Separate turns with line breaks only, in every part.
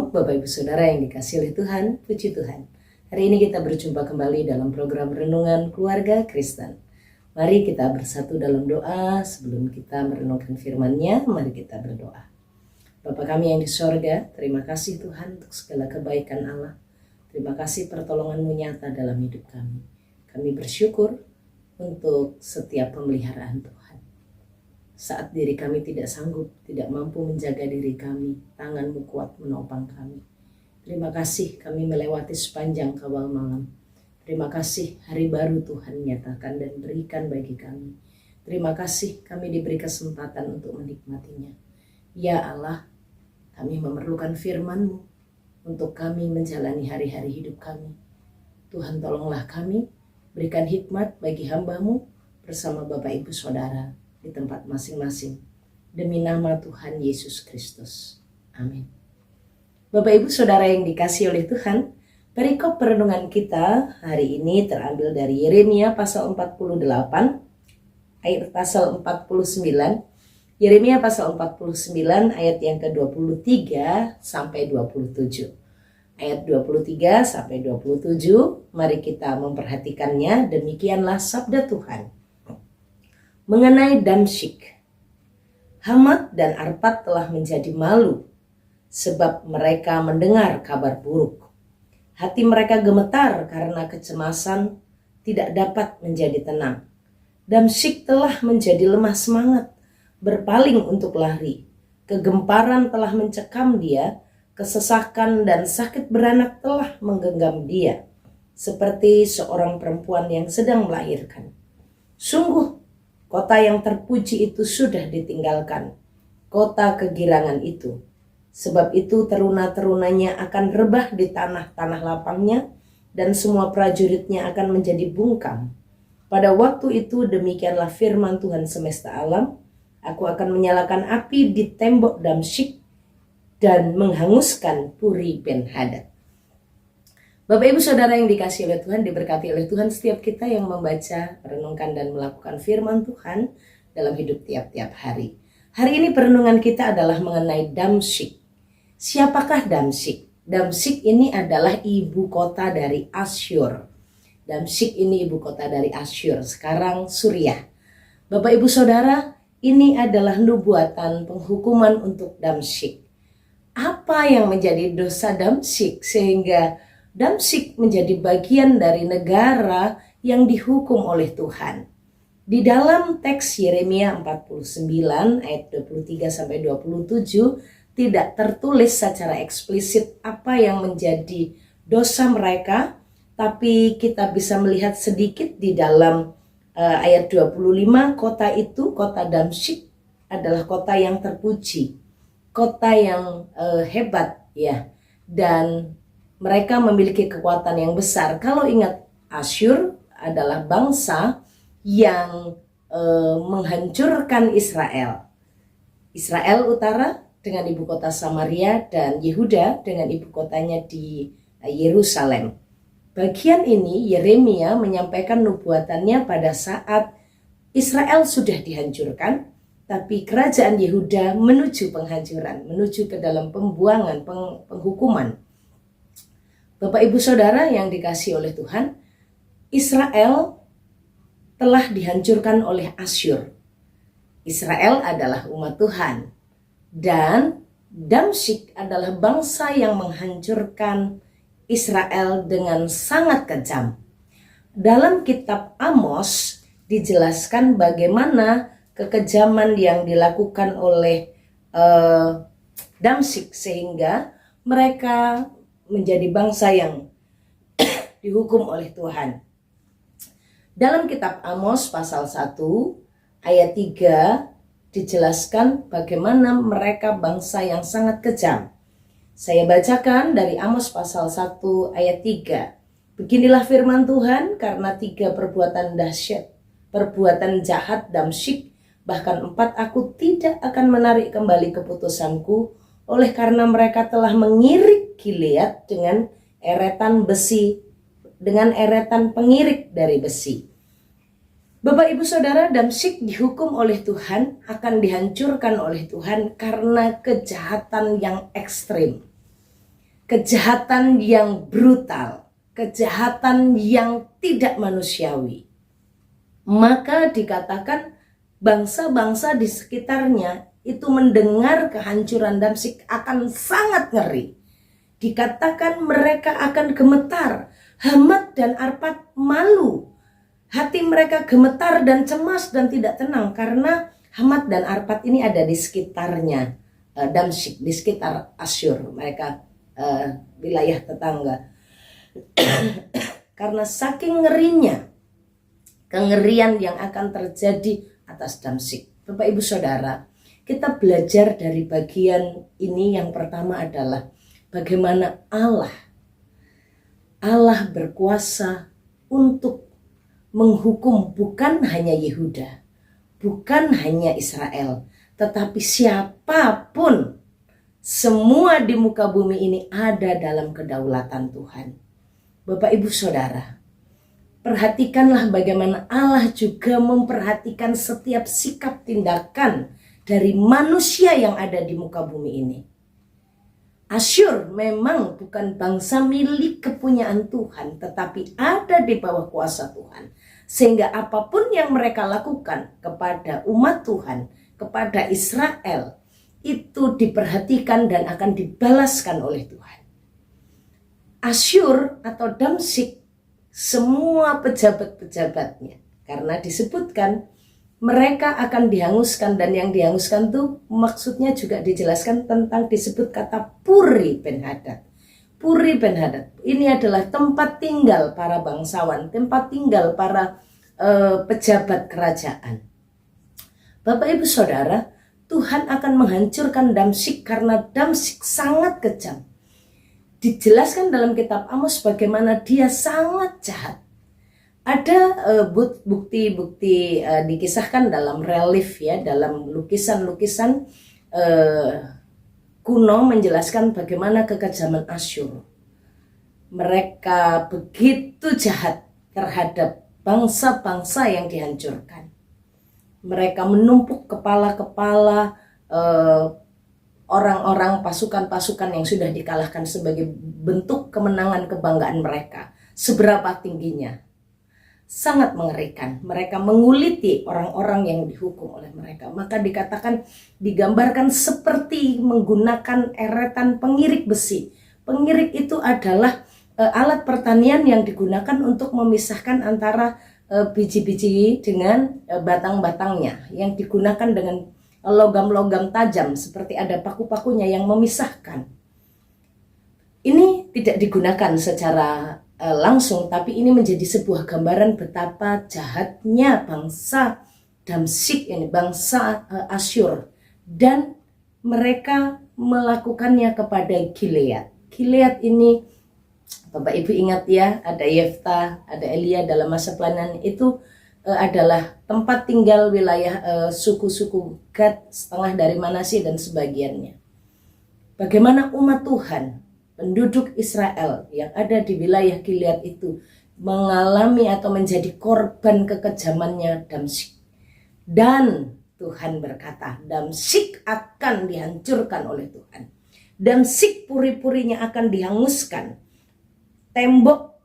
Shalom Bapak Ibu Saudara yang dikasihi oleh Tuhan, puji Tuhan. Hari ini kita berjumpa kembali dalam program Renungan Keluarga Kristen. Mari kita bersatu dalam doa. Sebelum kita merenungkan firman-Nya, mari kita berdoa. Bapa kami yang di sorga, terima kasih Tuhan untuk segala kebaikan Allah. Terima kasih pertolongan-Mu nyata dalam hidup kami. Kami bersyukur untuk setiap pemeliharaan Tuhan. Saat diri kami tidak sanggup, tidak mampu menjaga diri kami, tangan-Mu kuat menopang kami. Terima kasih kami melewati sepanjang kawal malam. Terima kasih hari baru Tuhan nyatakan dan berikan bagi kami. Terima kasih kami diberi kesempatan untuk menikmatinya. Ya Allah, kami memerlukan firman-Mu untuk kami menjalani hari-hari hidup kami. Tuhan tolonglah kami, berikan hikmat bagi hamba-Mu bersama Bapak Ibu Saudara di tempat masing-masing. Demi nama Tuhan Yesus Kristus. Amin. Bapak Ibu Saudara yang dikasihi oleh Tuhan, perikop perenungan kita hari ini terambil dari Yeremia pasal 48 ayat pasal 49. Yeremia pasal 49 ayat yang ke-23 sampai 27. Ayat 23 sampai 27, mari kita memperhatikannya. Demikianlah sabda Tuhan. Mengenai Damsyik, Hamat dan Arpad telah menjadi malu sebab mereka mendengar kabar buruk. Hati mereka gemetar karena kecemasan, tidak dapat menjadi tenang. Damsyik telah menjadi lemah semangat, berpaling untuk lari. Kegemparan telah mencekam dia, kesesakan dan sakit beranak telah menggenggam dia, seperti seorang perempuan yang sedang melahirkan. Sungguh, kota yang terpuji itu sudah ditinggalkan, kota kegirangan itu. Sebab itu teruna-terunanya akan rebah di tanah-tanah lapangnya, dan semua prajuritnya akan menjadi bungkam. Pada waktu itu demikianlah firman Tuhan semesta alam, aku akan menyalakan api di tembok Damsyik dan menghanguskan Puri Ben Hadad. Bapak Ibu Saudara yang dikasihi oleh Tuhan, diberkati oleh Tuhan setiap kita yang membaca, merenungkan dan melakukan firman Tuhan dalam hidup tiap-tiap hari. Hari ini perenungan kita adalah mengenai Damsyik. Siapakah Damsyik? Damsyik ini adalah ibu kota dari Asyur. Damsyik ini ibu kota dari Asyur, sekarang Suriah. Bapak Ibu Saudara, ini adalah nubuatan penghukuman untuk Damsyik. Apa yang menjadi dosa Damsyik sehingga Damsyik menjadi bagian dari negara yang dihukum oleh Tuhan? Di dalam teks Yeremia 49 ayat 23 sampai 27 tidak tertulis secara eksplisit apa yang menjadi dosa mereka, tapi kita bisa melihat sedikit di dalam ayat 25. Kota itu, kota Damsyik, adalah kota yang terpuji, kota yang hebat ya, dan mereka memiliki kekuatan yang besar. Kalau ingat, Asyur adalah bangsa yang menghancurkan Israel. Israel utara dengan ibu kota Samaria dan Yehuda dengan ibu kotanya di Yerusalem. Bagian ini Yeremia menyampaikan nubuatannya pada saat Israel sudah dihancurkan, tapi kerajaan Yehuda menuju penghancuran, menuju ke dalam pembuangan, penghukuman. Bapak Ibu Saudara yang dikasihi oleh Tuhan, Israel telah dihancurkan oleh Asyur. Israel adalah umat Tuhan, dan Damsyik adalah bangsa yang menghancurkan Israel dengan sangat kejam. Dalam kitab Amos dijelaskan bagaimana kekejaman yang dilakukan oleh Damsyik sehingga mereka menjadi bangsa yang dihukum oleh Tuhan. Dalam kitab Amos pasal 1 ayat 3 dijelaskan bagaimana mereka bangsa yang sangat kejam. Saya bacakan dari Amos pasal 1 ayat 3. Beginilah firman Tuhan, karena 3 perbuatan dahsyat, perbuatan jahat Damsyik, bahkan 4 aku tidak akan menarik kembali keputusanku, oleh karena mereka telah mengirik Gilead dengan eretan besi, dengan eretan pengirik dari besi. Bapak Ibu Saudara, Damsyik dihukum oleh Tuhan, akan dihancurkan oleh Tuhan karena kejahatan yang ekstrim. kejahatan yang brutal, kejahatan yang tidak manusiawi. Maka dikatakan bangsa-bangsa di sekitarnya itu mendengar kehancuran Damsyik akan sangat ngeri. Dikatakan mereka akan gemetar, Hamat dan Arpad malu. Hati mereka gemetar dan cemas dan tidak tenang karena Hamat dan Arpad ini ada di sekitarnya Damsyik, di sekitar Asyur, mereka wilayah tetangga. Karena saking ngerinya, kengerian yang akan terjadi atas Damsyik. Bapak Ibu Saudara, kita belajar dari bagian ini. Yang pertama adalah bagaimana Allah berkuasa untuk menghukum bukan hanya Yehuda, bukan hanya Israel, tetapi siapapun, semua di muka bumi ini ada dalam kedaulatan Tuhan. Bapak Ibu Saudara, perhatikanlah bagaimana Allah juga memperhatikan setiap sikap tindakan dari manusia yang ada di muka bumi ini. Asyur memang bukan bangsa milik kepunyaan Tuhan, tetapi ada di bawah kuasa Tuhan. Sehingga apapun yang mereka lakukan kepada umat Tuhan, kepada Israel, itu diperhatikan dan akan dibalaskan oleh Tuhan. Asyur atau Damsyik, semua pejabat-pejabatnya, karena disebutkan mereka akan dihanguskan, dan yang dihanguskan tuh maksudnya juga dijelaskan tentang disebut kata Puri Ben-Hadad. Puri Ben-Hadad ini adalah tempat tinggal para bangsawan, tempat tinggal para pejabat kerajaan. Bapak Ibu Saudara, Tuhan akan menghancurkan Damsyik karena Damsyik sangat kejam. Dijelaskan dalam kitab Amos bagaimana dia sangat jahat. Ada bukti-bukti dikisahkan dalam relief ya, dalam lukisan-lukisan kuno menjelaskan bagaimana kekejaman Asyur. Mereka begitu jahat terhadap bangsa-bangsa yang dihancurkan. Mereka menumpuk kepala-kepala orang-orang, pasukan-pasukan yang sudah dikalahkan sebagai bentuk kemenangan kebanggaan mereka. Seberapa tingginya? Sangat mengerikan. Mereka menguliti orang-orang yang dihukum oleh mereka. Maka dikatakan, digambarkan seperti menggunakan eretan pengirik besi. Pengirik itu adalah alat pertanian yang digunakan untuk memisahkan antara biji-biji dengan batang-batangnya, yang digunakan dengan logam-logam tajam seperti ada paku-pakunya yang memisahkan. Ini tidak digunakan secara langsung, tapi ini menjadi sebuah gambaran betapa jahatnya bangsa Damsyik ini, bangsa Asyur, dan mereka melakukannya kepada Gilead. Gilead ini, Bapak Ibu ingat ya, ada Yefta, ada Elia dalam masa pelayanan itu adalah tempat tinggal wilayah suku-suku Gad, setengah dari Manasye dan sebagiannya. Bagaimana umat Tuhan, penduduk Israel yang ada di wilayah Gilead itu mengalami atau menjadi korban kekejamannya Damsyik. Dan Tuhan berkata, Damsyik akan dihancurkan oleh Tuhan. Damsyik puri-purinya akan dihanguskan. Tembok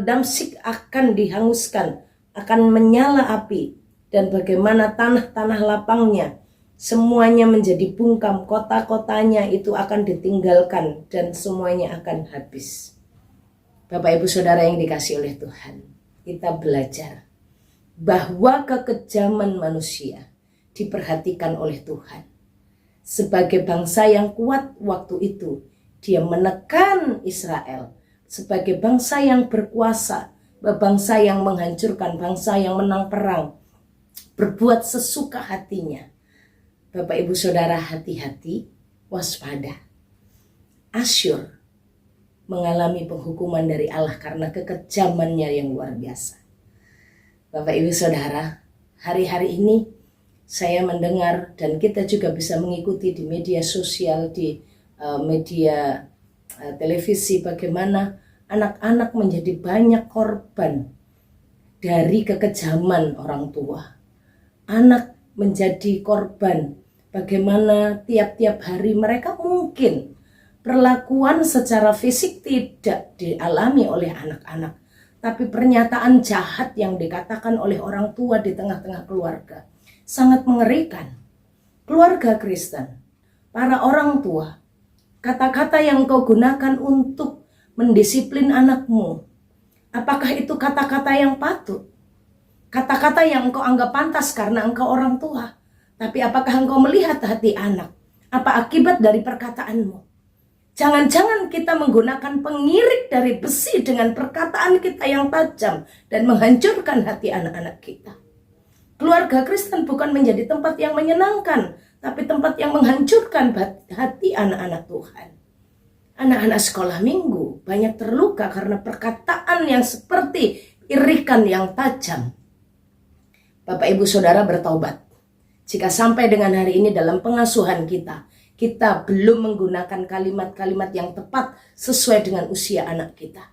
Damsyik akan dihanguskan, akan menyala api. Dan bagaimana tanah-tanah lapangnya semuanya menjadi bungkam, kota-kotanya itu akan ditinggalkan dan semuanya akan habis. Bapak Ibu Saudara yang dikasihi oleh Tuhan, kita belajar bahwa kekejaman manusia diperhatikan oleh Tuhan. Sebagai bangsa yang kuat waktu itu, dia menekan Israel. Sebagai bangsa yang berkuasa, bangsa yang menghancurkan, bangsa yang menang perang, berbuat sesuka hatinya. Bapak Ibu Saudara, hati-hati, waspada. Asyur mengalami penghukuman dari Allah karena kekejamannya yang luar biasa. Bapak Ibu Saudara, hari-hari ini saya mendengar dan kita juga bisa mengikuti di media sosial, di media televisi, bagaimana anak-anak menjadi banyak korban dari kekejaman orang tua. Anak menjadi korban. Bagaimana tiap-tiap hari mereka mungkin Perlakuan secara fisik tidak dialami oleh anak-anak, tapi pernyataan jahat yang dikatakan oleh orang tua di tengah-tengah keluarga sangat mengerikan. Keluarga Kristen, para orang tua, kata-kata yang kau gunakan untuk mendisiplin anakmu, apakah itu kata-kata yang patut? Kata-kata yang engkau anggap pantas karena engkau orang tua. Tapi apakah engkau melihat hati anak? Apa akibat dari perkataanmu? Jangan-jangan kita menggunakan pengirik dari besi dengan perkataan kita yang tajam dan menghancurkan hati anak-anak kita. Keluarga Kristen bukan menjadi tempat yang menyenangkan, tapi tempat yang menghancurkan hati anak-anak Tuhan. Anak-anak sekolah minggu banyak terluka karena perkataan yang seperti irikan yang tajam. Bapak Ibu Saudara bertaubat. Jika sampai dengan hari ini dalam pengasuhan kita belum menggunakan kalimat-kalimat yang tepat sesuai dengan usia anak kita.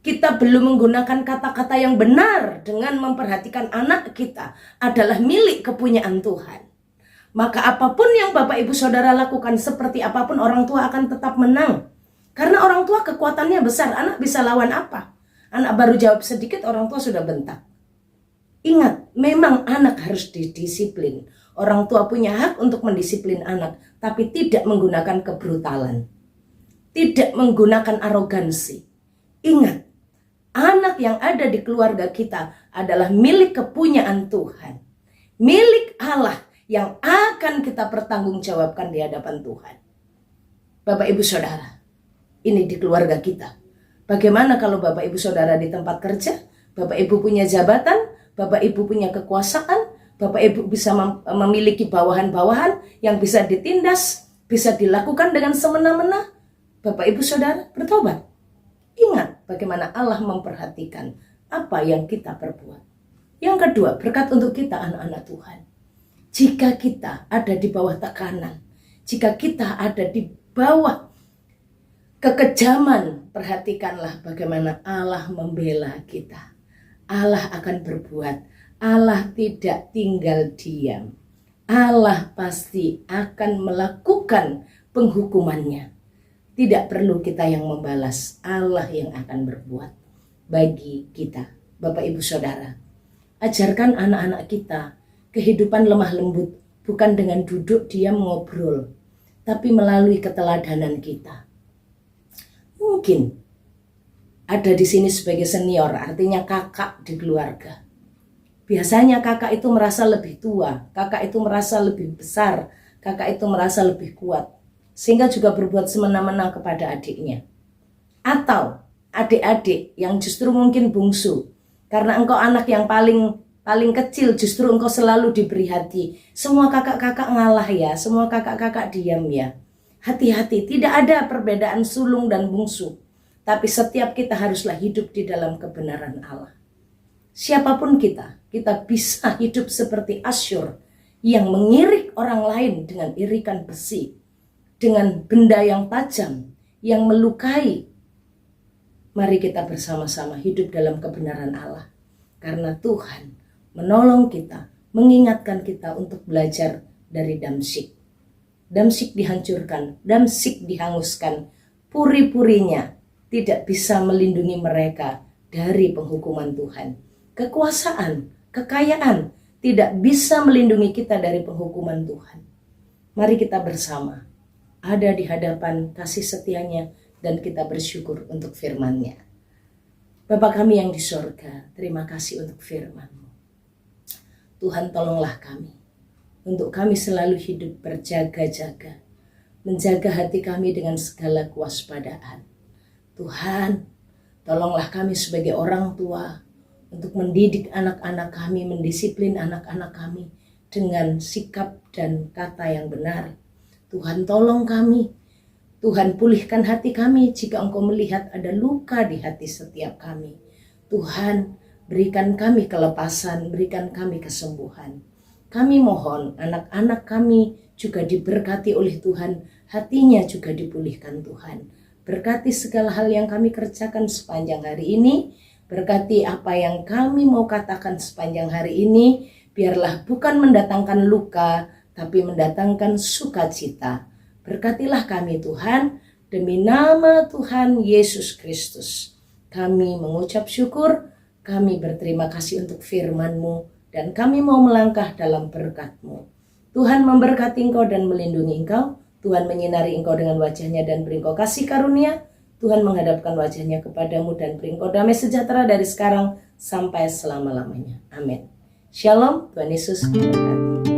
Kita belum menggunakan kata-kata yang benar dengan memperhatikan anak kita adalah milik kepunyaan Tuhan. Maka apapun yang Bapak Ibu Saudara lakukan, seperti apapun orang tua akan tetap menang. Karena orang tua kekuatannya besar, anak bisa lawan apa? Anak baru jawab sedikit, orang tua sudah bentak. Ingat, memang anak harus didisiplin. Orang tua punya hak untuk mendisiplin anak, tapi tidak menggunakan kebrutalan. Tidak menggunakan arogansi. Ingat, anak yang ada di keluarga kita adalah milik kepunyaan Tuhan. Milik Allah yang akan kita pertanggungjawabkan di hadapan Tuhan. Bapak Ibu Saudara, ini di keluarga kita. Bagaimana kalau Bapak Ibu Saudara di tempat kerja, Bapak Ibu punya jabatan, Bapak Ibu punya kekuasaan, Bapak Ibu bisa memiliki bawahan-bawahan yang bisa ditindas, bisa dilakukan dengan semena-mena. Bapak Ibu Saudara bertobat. Ingat bagaimana Allah memperhatikan apa yang kita perbuat. Yang kedua, berkat untuk kita anak-anak Tuhan. Jika kita ada di bawah tekanan, jika kita ada di bawah kekejaman, perhatikanlah bagaimana Allah membela kita. Allah akan berbuat. Allah tidak tinggal diam. Allah pasti akan melakukan penghukumannya. Tidak perlu kita yang membalas, Allah yang akan berbuat bagi kita. Bapak Ibu Saudara, ajarkan anak-anak kita kehidupan lemah lembut, bukan dengan duduk diam ngobrol, tapi melalui keteladanan kita. Mungkin ada di sini sebagai senior, artinya kakak di keluarga. Biasanya kakak itu merasa lebih tua, kakak itu merasa lebih besar, kakak itu merasa lebih kuat, sehingga juga berbuat semena-mena kepada adiknya. Atau adik-adik yang justru mungkin bungsu, karena engkau anak yang paling kecil, justru engkau selalu diberi hati. Semua kakak-kakak ngalah ya, semua kakak-kakak diam ya. Hati-hati, tidak ada perbedaan sulung dan bungsu, tapi setiap kita haruslah hidup di dalam kebenaran Allah. Siapapun kita bisa hidup seperti Asyur yang mengirik orang lain dengan irikan besi, dengan benda yang tajam, yang melukai. Mari kita bersama-sama hidup dalam kebenaran Allah. Karena Tuhan menolong kita, mengingatkan kita untuk belajar dari Damsyik. Damsyik dihancurkan, Damsyik dihanguskan, puri-purinya tidak bisa melindungi mereka dari penghukuman Tuhan. Kekuasaan, kekayaan tidak bisa melindungi kita dari penghukuman Tuhan. Mari kita bersama ada di hadapan kasih setianya dan kita bersyukur untuk firman-Nya. Bapa kami yang di sorga, terima kasih untuk firman-Mu. Tuhan, tolonglah kami untuk kami selalu hidup berjaga-jaga, menjaga hati kami dengan segala kewaspadaan. Tuhan, tolonglah kami sebagai orang tua untuk mendidik anak-anak kami, mendisiplin anak-anak kami dengan sikap dan kata yang benar. Tuhan, tolong kami. Tuhan, pulihkan hati kami jika Engkau melihat ada luka di hati setiap kami. Tuhan, berikan kami kelepasan, berikan kami kesembuhan. Kami mohon anak-anak kami juga diberkati oleh Tuhan, hatinya juga dipulihkan Tuhan. Berkati segala hal yang kami kerjakan sepanjang hari ini. Berkati apa yang kami mau katakan sepanjang hari ini. Biarlah bukan mendatangkan luka, tapi mendatangkan sukacita. Berkatilah kami Tuhan, demi nama Tuhan Yesus Kristus. Kami mengucap syukur, kami berterima kasih untuk firman-Mu, dan kami mau melangkah dalam berkat-Mu. Tuhan memberkati engkau dan melindungi engkau. Tuhan menyinari engkau dengan wajah-Nya dan beri engkau kasih karunia. Tuhan menghadapkan wajah-Nya kepadamu dan beri engkau damai sejahtera dari sekarang sampai selama-lamanya. Amin. Shalom, Tuhan Yesus memberkati.